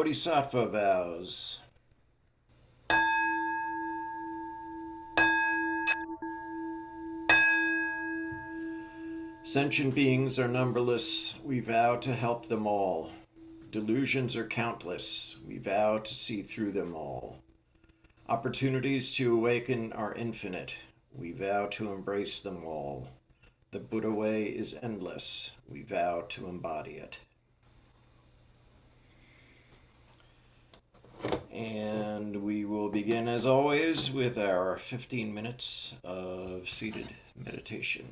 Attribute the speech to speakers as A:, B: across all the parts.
A: Bodhisattva vows. Sentient beings are numberless. We vow to help them all. Delusions are countless. We vow to see through them all. Opportunities to awaken are infinite. We vow to embrace them all. The Buddha way is endless. We vow to embody it. And we will begin, as always, with our 15 minutes of seated meditation.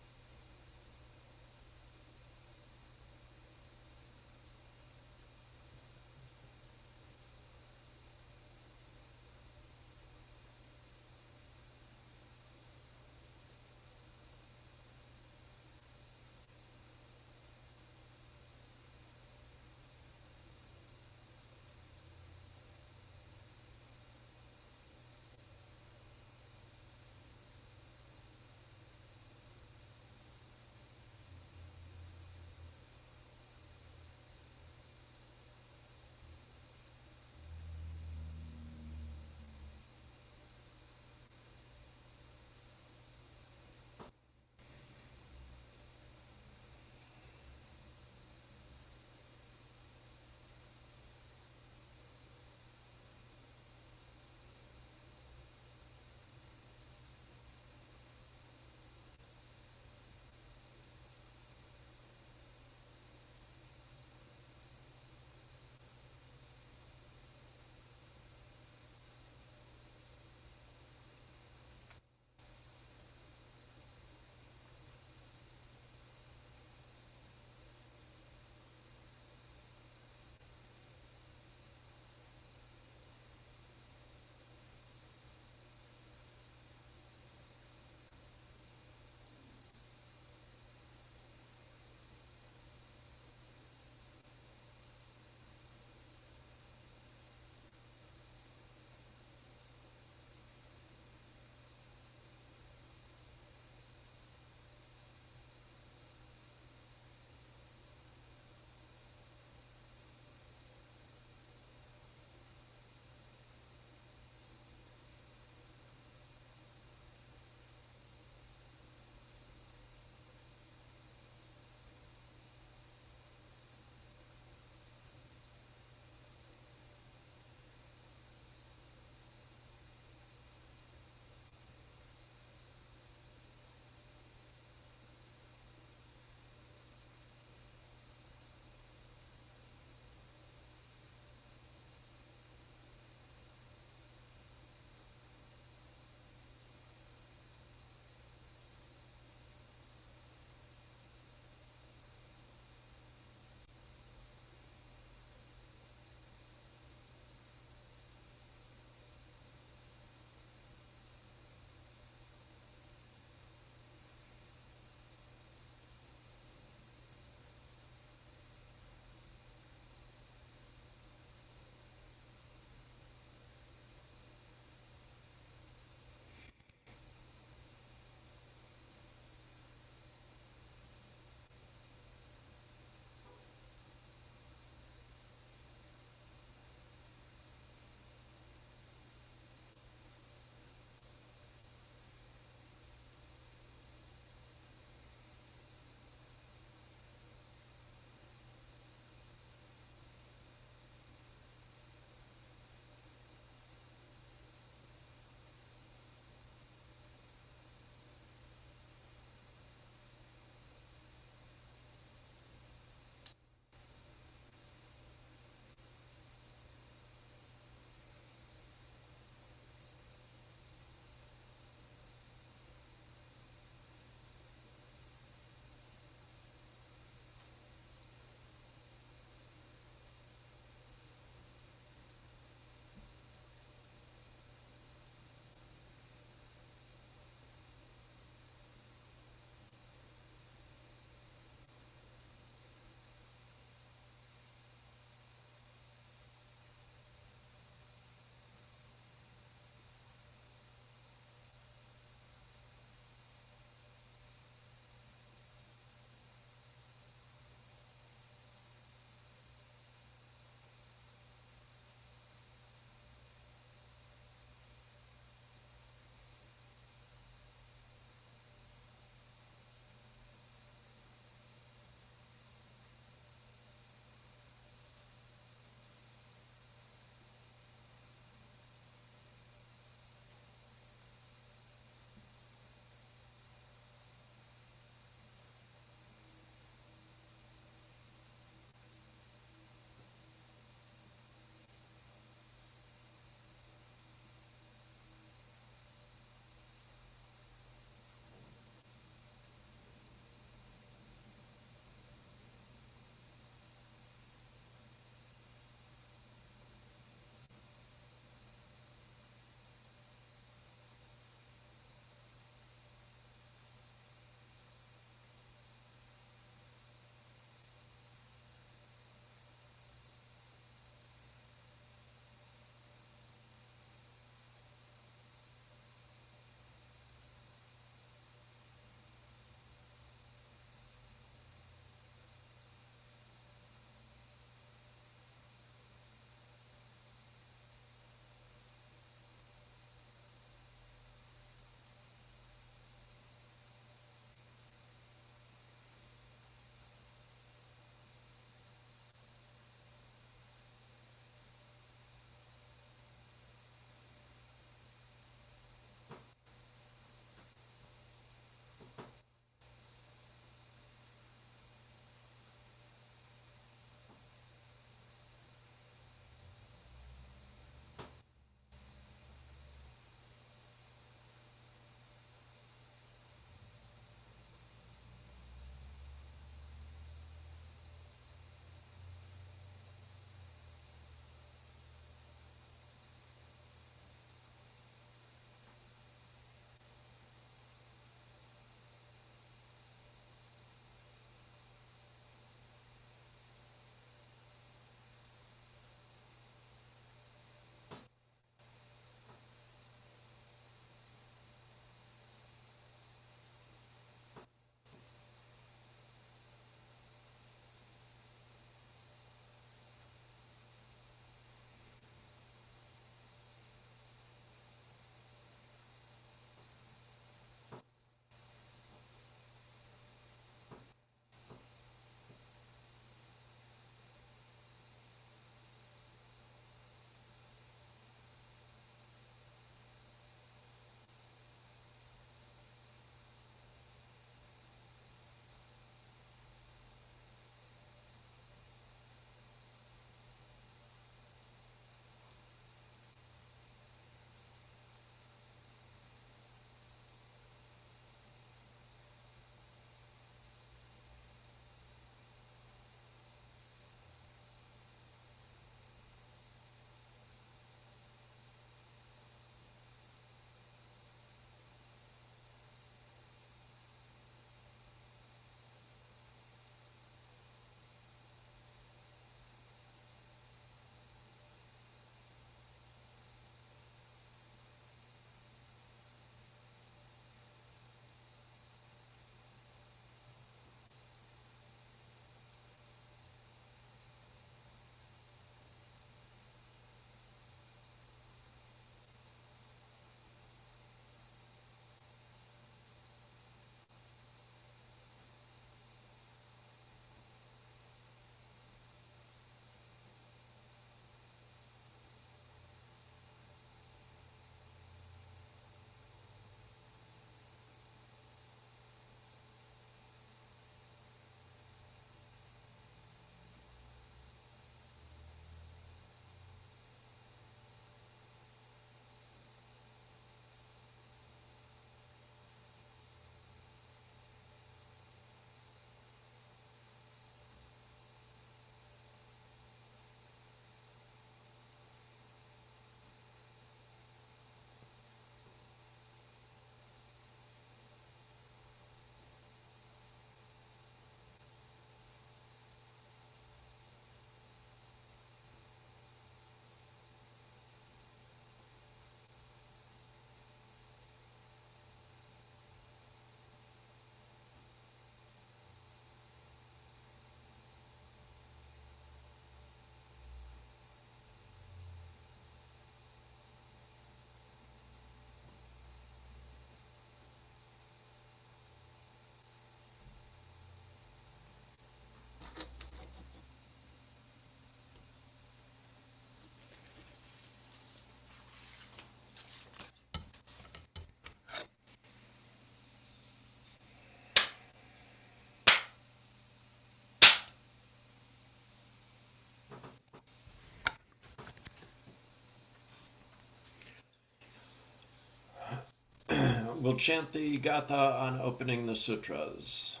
A: We'll chant the Gatha on opening the sutras.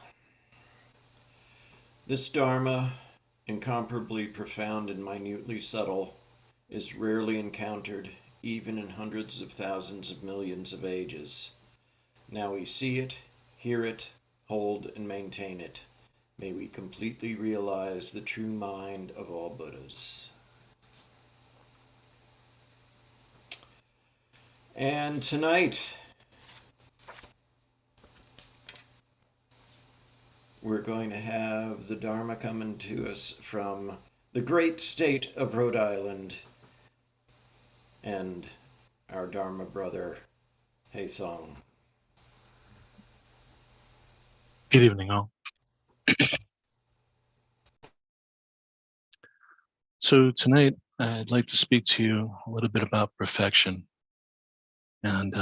A: This Dharma, incomparably profound and minutely subtle, is rarely encountered even in hundreds of thousands of millions of ages. Now we see it, hear it, hold and maintain it. May we completely realize the true mind of all Buddhas. And tonight, we're going to have the Dharma coming to us from the great state of Rhode Island and our Dharma brother, Haesung.
B: Good evening, all. So tonight, I'd like to speak to you a little bit about perfection. And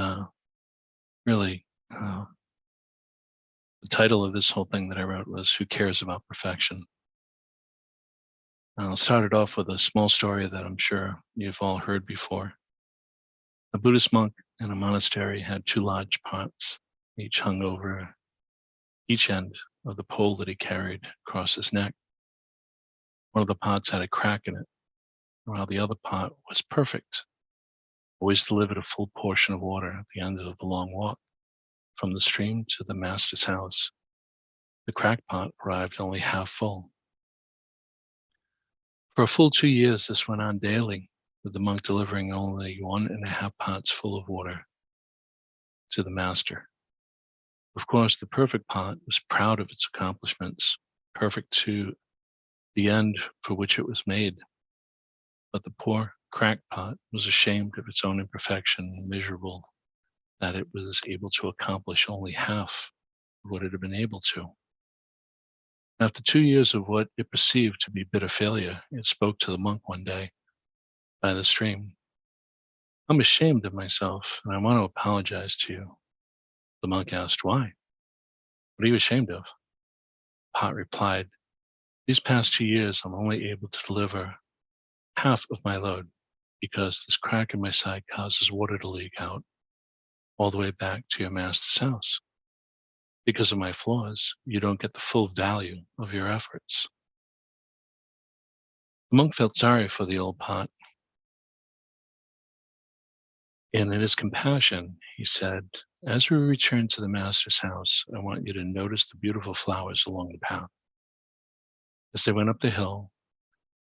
B: really, the title of this whole thing that I wrote was Who Cares About Perfection? I'll start it off with a small story that I'm sure you've all heard before. A Buddhist monk in a monastery had two large pots, each hung over each end of the pole that he carried across his neck. One of the pots had a crack in it, while the other pot was perfect, always delivered a full portion of water at the end of the long walk from the stream to the master's house. The cracked pot arrived only half full. For a full 2 years, this went on daily, with the monk delivering only 1.5 pots full of water to the master. Of course, the perfect pot was proud of its accomplishments, perfect to the end for which it was made. But the poor cracked pot was ashamed of its own imperfection and miserable that it was able to accomplish only half of what it had been able to. After 2 years of what it perceived to be bitter failure, it spoke to the monk one day by the stream. "I'm ashamed of myself and I want to apologize to you." The monk asked, "Why? What are you ashamed of?" Pot replied, "These past 2 years I'm only able to deliver half of my load because this crack in my side causes water to leak out all the way back to your master's house. Because of my flaws, you don't get the full value of your efforts." The monk felt sorry for the old pot, and in his compassion, he said, "As we return to the master's house, I want you to notice the beautiful flowers along the path." As they went up the hill,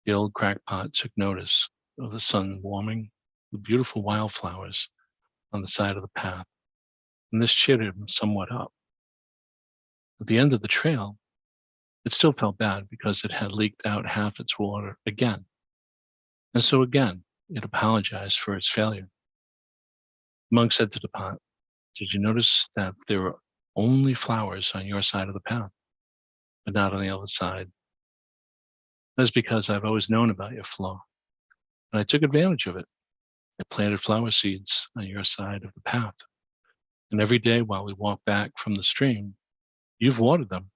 B: the old cracked pot took notice of the sun warming the beautiful wildflowers on the side of the path, and this cheered him somewhat up. At the end of the trail, it still felt bad because it had leaked out half its water again. And so again, it apologized for its failure. The monk said to the pot, "Did you notice that there were only flowers on your side of the path, but not on the other side? That's because I've always known about your flaw, and I took advantage of it. I planted flower seeds on your side of the path, and every day while we walk back from the stream, you've watered them.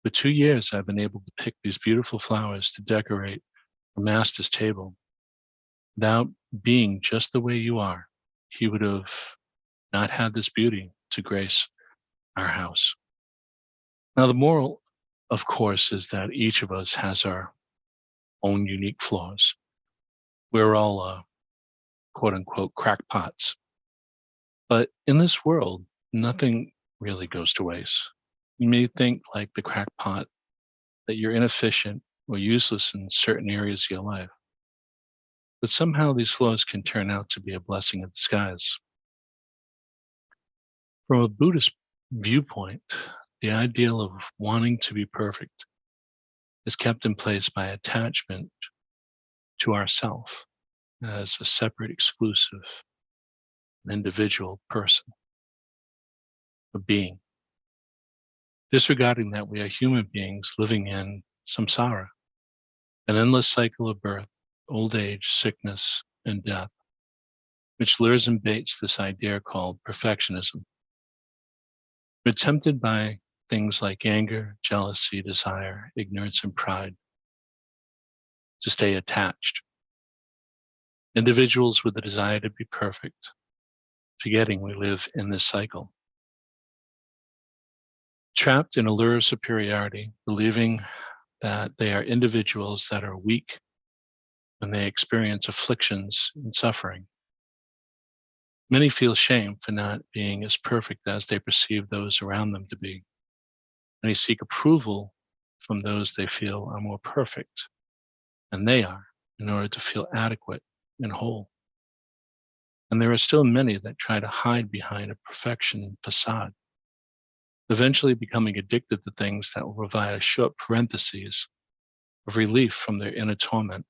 B: For 2 years, I've been able to pick these beautiful flowers to decorate the master's table. Without being just the way you are, he would have not had this beauty to grace our house." Now, the moral, of course, is that each of us has our own unique flaws. We're all quote unquote crackpots. But in this world, nothing really goes to waste. You may think, like the crackpot, that you're inefficient or useless in certain areas of your life. But somehow these flaws can turn out to be a blessing in disguise. From a Buddhist viewpoint, the ideal of wanting to be perfect is kept in place by attachment to ourself as a separate, exclusive, individual person, a being, disregarding that we are human beings living in samsara, an endless cycle of birth, old age, sickness, and death, which lures and baits this idea called perfectionism. We're tempted by things like anger, jealousy, desire, ignorance, and pride to stay attached. Individuals with the desire to be perfect forgetting we live in this cycle. Trapped in a lure of superiority, believing that they are individuals that are weak when they experience afflictions and suffering. Many feel shame for not being as perfect as they perceive those around them to be. Many seek approval from those they feel are more perfect than they are in order to feel adequate and whole. And there are still many that try to hide behind a perfection facade, eventually becoming addicted to things that will provide a short parenthesis of relief from their inner torment,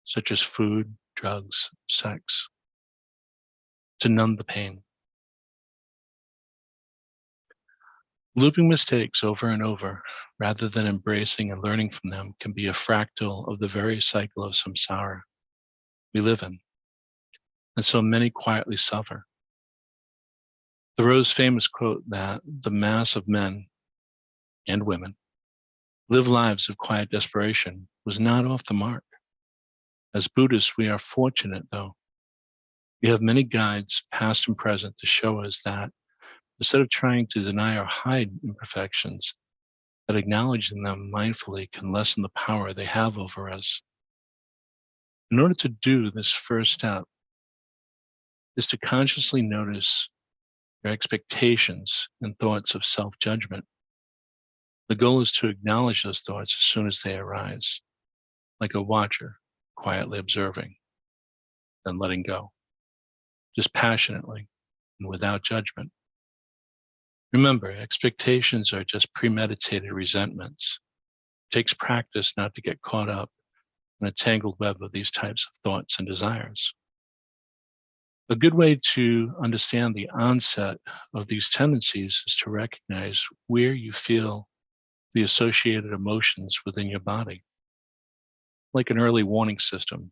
B: such as food, drugs, sex, to numb the pain. Looping mistakes over and over, rather than embracing and learning from them, can be a fractal of the very cycle of samsara we live in, and so many quietly suffer. Thoreau's famous quote that the mass of men and women live lives of quiet desperation was not off the mark. As Buddhists, we are fortunate, though. We have many guides, past and present, to show us that instead of trying to deny or hide imperfections, that acknowledging them mindfully can lessen the power they have over us. In order to do this, first step is to consciously notice your expectations and thoughts of self-judgment. The goal is to acknowledge those thoughts as soon as they arise, like a watcher quietly observing, then letting go, just passionately and without judgment. Remember, expectations are just premeditated resentments. It takes practice not to get caught up in a tangled web of these types of thoughts and desires. A good way to understand the onset of these tendencies is to recognize where you feel the associated emotions within your body. Like an early warning system,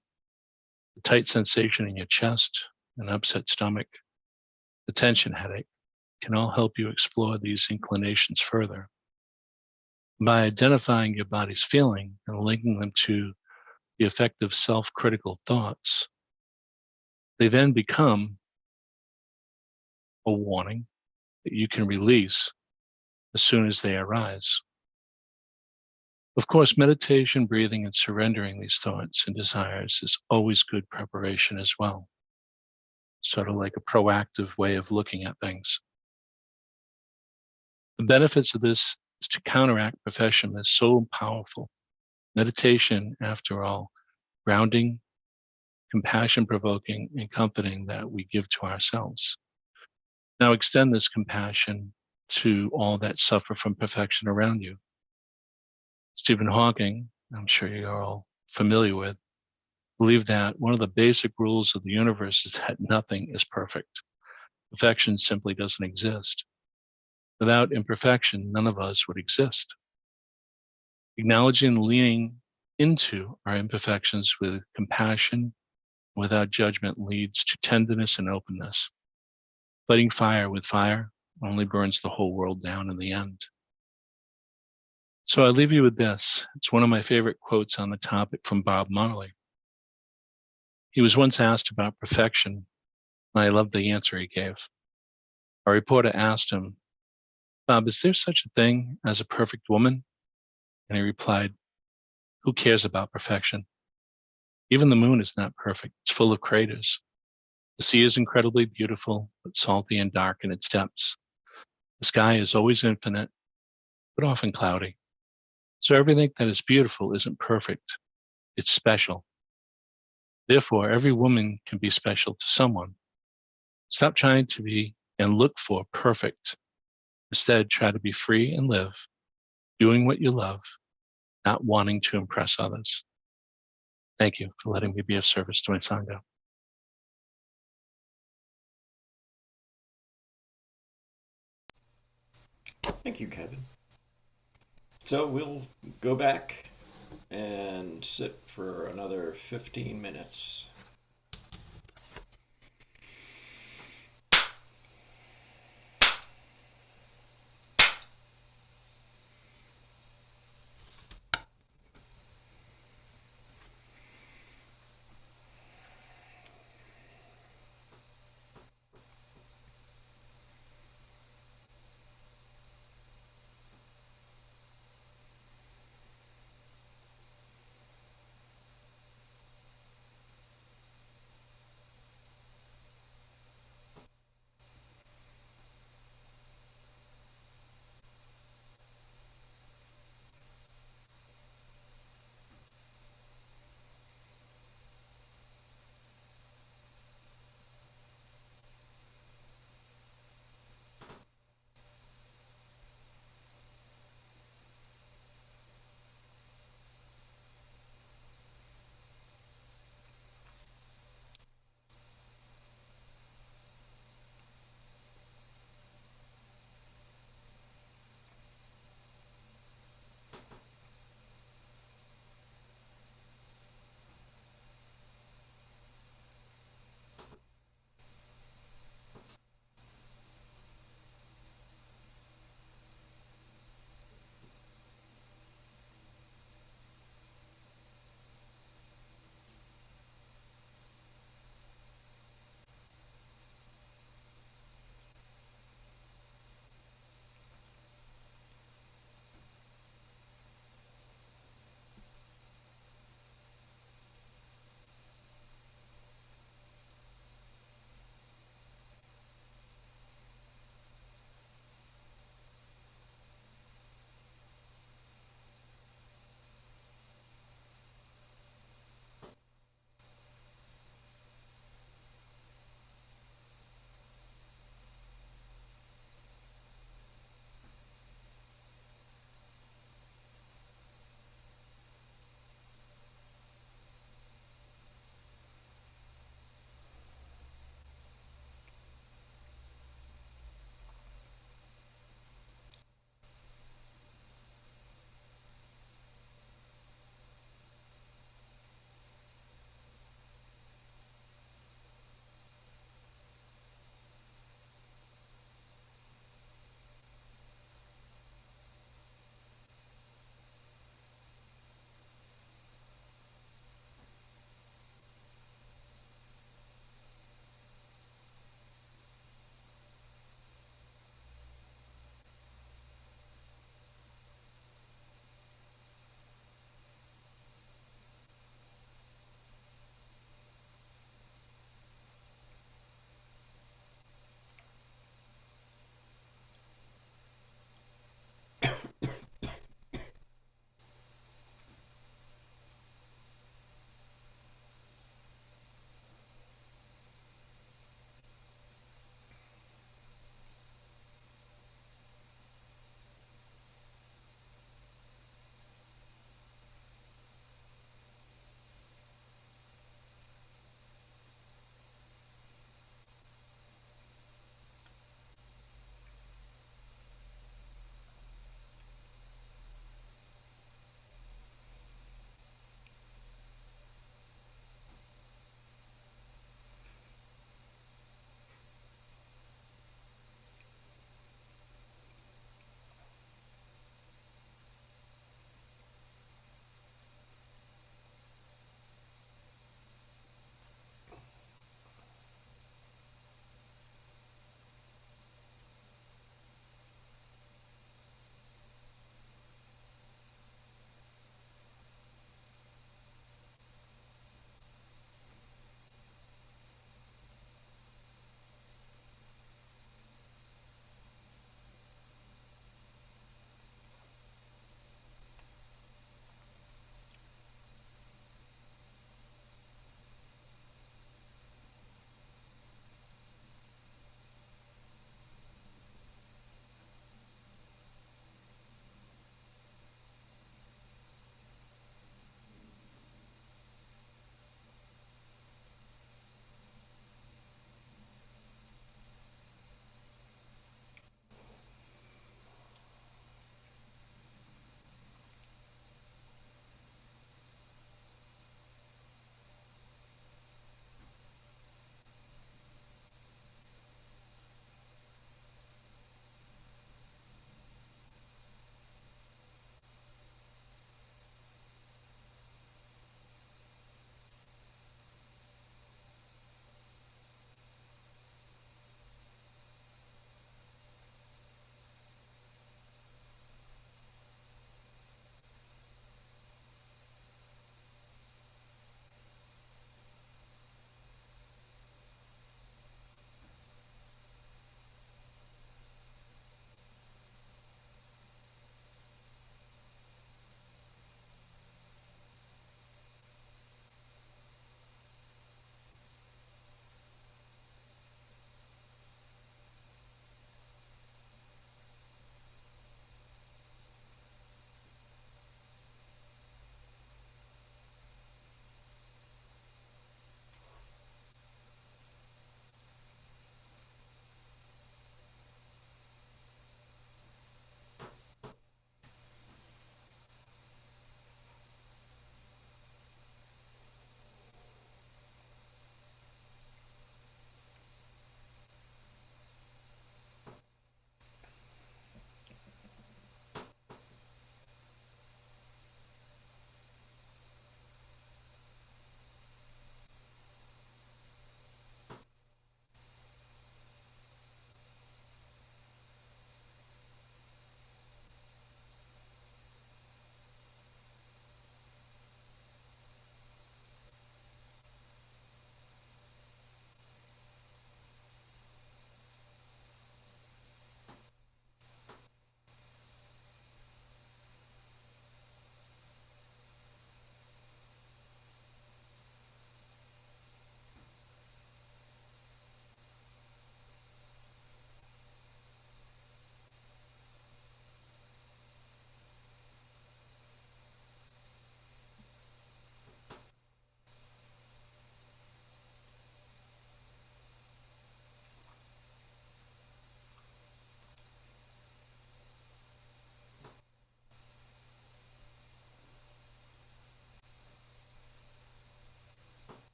B: a tight sensation in your chest, an upset stomach, a tension headache can all help you explore these inclinations further. By identifying your body's feeling and linking them to the effect of self-critical thoughts, they then become a warning that you can release as soon as they arise. Of course, meditation, breathing, and surrendering these thoughts and desires is always good preparation as well. Sort of like a proactive way of looking at things. The benefits of this is to counteract perfection is so powerful. Meditation, after all, grounding, compassion provoking, and comforting that we give to ourselves. Now extend this compassion to all that suffer from perfection around you. Stephen Hawking, I'm sure you're all familiar with, believed that one of the basic rules of the universe is that nothing is perfect. Perfection simply doesn't exist. Without imperfection, none of us would exist. Acknowledging and leaning into our imperfections with compassion, without judgment, leads to tenderness and openness. Fighting fire with fire only burns the whole world down in the end. So I leave you with this. It's one of my favorite quotes on the topic from Bob Marley. He was once asked about perfection, and I love the answer he gave. A reporter asked him, "Bob, is there such a thing as a perfect woman?" And he replied, "Who cares about perfection? Even the moon is not perfect. It's full of craters. The sea is incredibly beautiful, but salty and dark in its depths. The sky is always infinite, but often cloudy. So everything that is beautiful isn't perfect. It's special. Therefore, every woman can be special to someone. Stop trying to be and look for perfect. Instead, try to be free and live, doing what you love, not wanting to impress others." Thank you for letting me be of service to my Sangha.
A: Thank you, Kevin. So we'll go back and sit for another 15 minutes.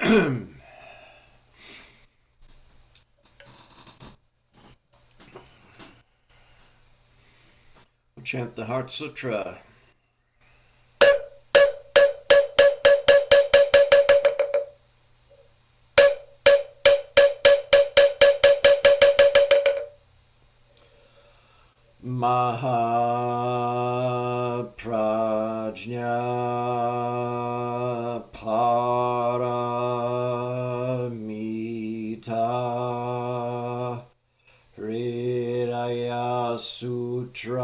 A: We'll chant the Heart Sutra. Mahaprajna Paramita Hridaya Sutra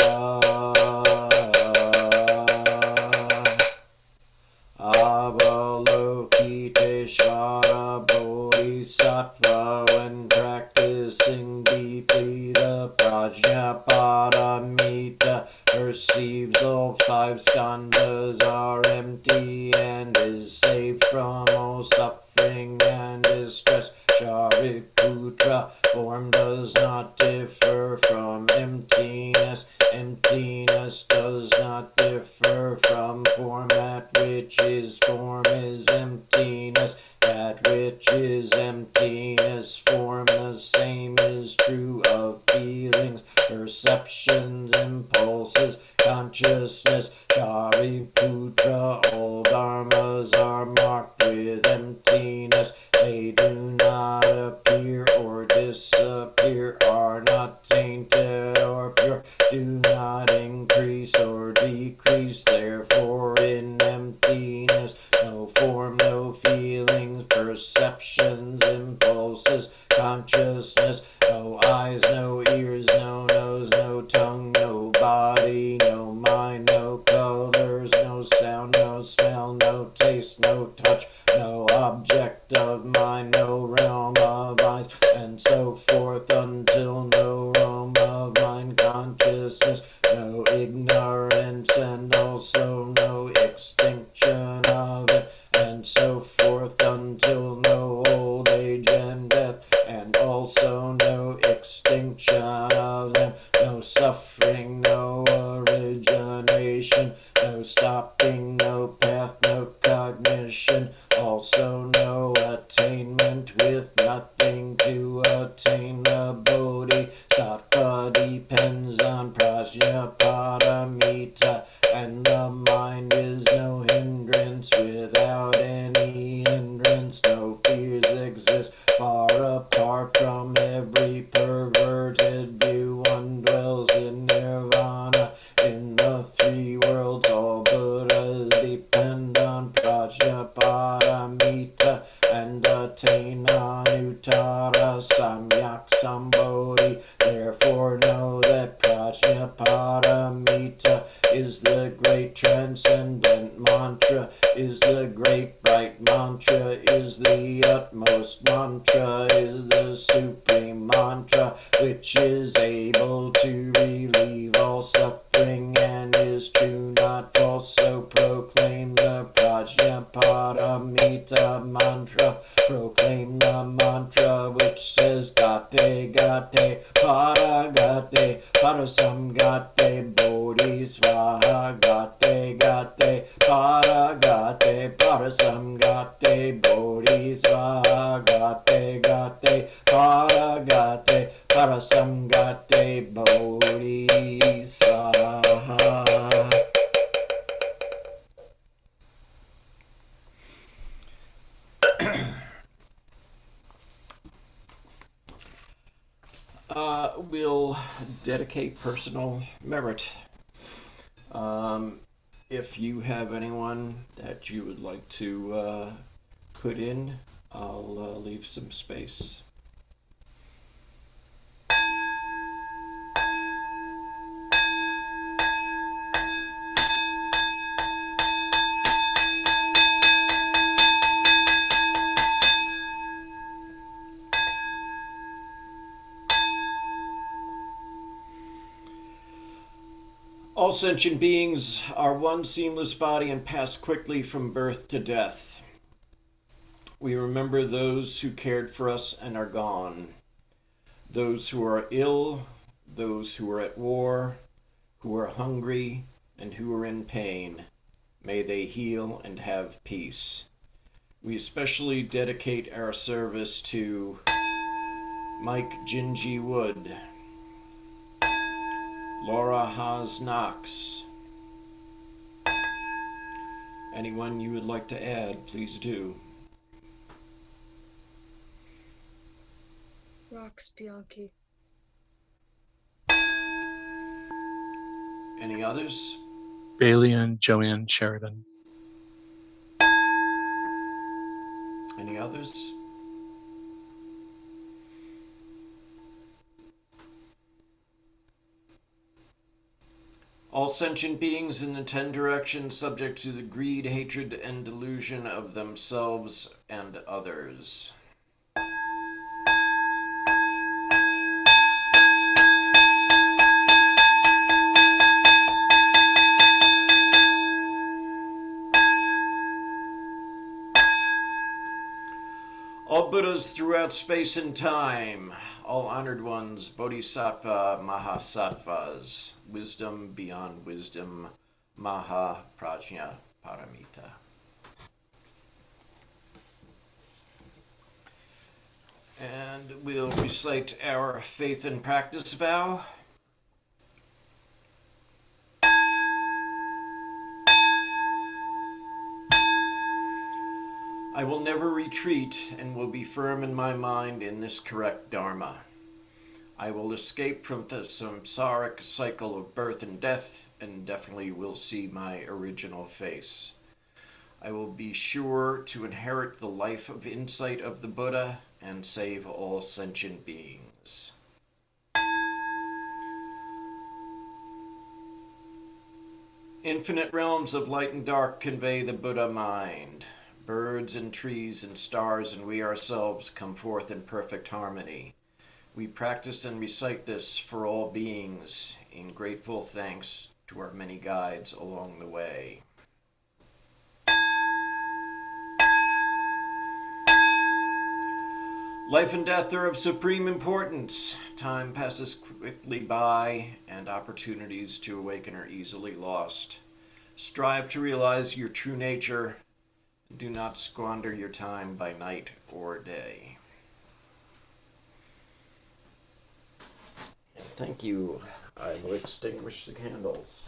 A: Avalokiteshvara Bodhisattva, when practicing deeply the Prajna Paramita, perceives all five skandhas are empty and is saved from all suffering and distress. Shariputra, form does not differ from emptiness. Emptiness does not differ from form. That which is form is emptiness. That which is emptiness, form. The same is true of feelings, perceptions, impulses, consciousness. Shariputra, all dharmas are marked with emptiness. They do not appear or disappear, are not tainted or pure, do not increase or decrease. Therefore, in emptiness, no form, no feelings, perceptions, impulses, consciousness, no eyes, no ears, no nose, no tongue, no body, no mind, no colors, no sound, no smell, no taste, no touch, no object of mind, no realm of eyes, and so forth, until no realm of mind consciousness, no ignorance, and also no extinction of it, and so forth, until no old age and death, and also no extinction of them, no suffering, no origination, no stopping, no path, no cognition, also no attainment, with nothing to attain. The Bodhisattva depends on Prajna Paramita, and the mind is no hindrance. Without any hindrance, no fears exist. Far apart from every perverted view, one dwells in nirvana. In the three worlds, all Buddhas depend on Prajna Paramita and attain Anuttara Samyak Sambodhi. Therefore know that Prajna Paramita is the great transcendent mantra, is the great bright mantra, is the utmost mantra, is the supreme mantra, which is able to relieve all suffering and is true, not false. So proclaim the Prajna Paramita mantra. Proclaim the mantra which says Gate Gate Para Gate Parasam Gate Bodhisvaha Gate Gate Para Gate Parasam Gate Bodhisvaha Gate Gate Para Gate Parasam Gate Bodhisvaha. We'll dedicate personal merit. If you have anyone that you would like to put in, I'll leave some space. All sentient beings are one seamless body and pass quickly from birth to death. We remember those who cared for us and are gone, those who are ill, those who are at war, who are hungry, and who are in pain. May they heal and have peace. We especially dedicate our service to Mike Gingy Wood, Laura Haas Knox. Anyone you would like to add, please do.
C: Rox Bianchi.
A: Any others?
B: Bailey and Joanne Sheridan.
A: Any others? All sentient beings in the 10 directions subject to the greed, hatred, and delusion of themselves and others. All Buddhas throughout space and time, all honored ones, Bodhisattva, Mahasattvas, wisdom beyond wisdom, Maha Prajna Paramita. And we'll recite our faith and practice vow. I will never retreat and will be firm in my mind in this correct Dharma. I will escape from the samsaric cycle of birth and death and definitely will see my original face. I will be sure to inherit the life of insight of the Buddha and save all sentient beings. Infinite realms of light and dark convey the Buddha mind. Birds and trees and stars and we ourselves come forth in perfect harmony. We practice and recite this for all beings in grateful thanks to our many guides along the way. Life and death are of supreme importance. Time passes quickly by and opportunities to awaken are easily lost. Strive to realize your true nature. Do not squander your time by night or day. Thank you. I will extinguish the candles.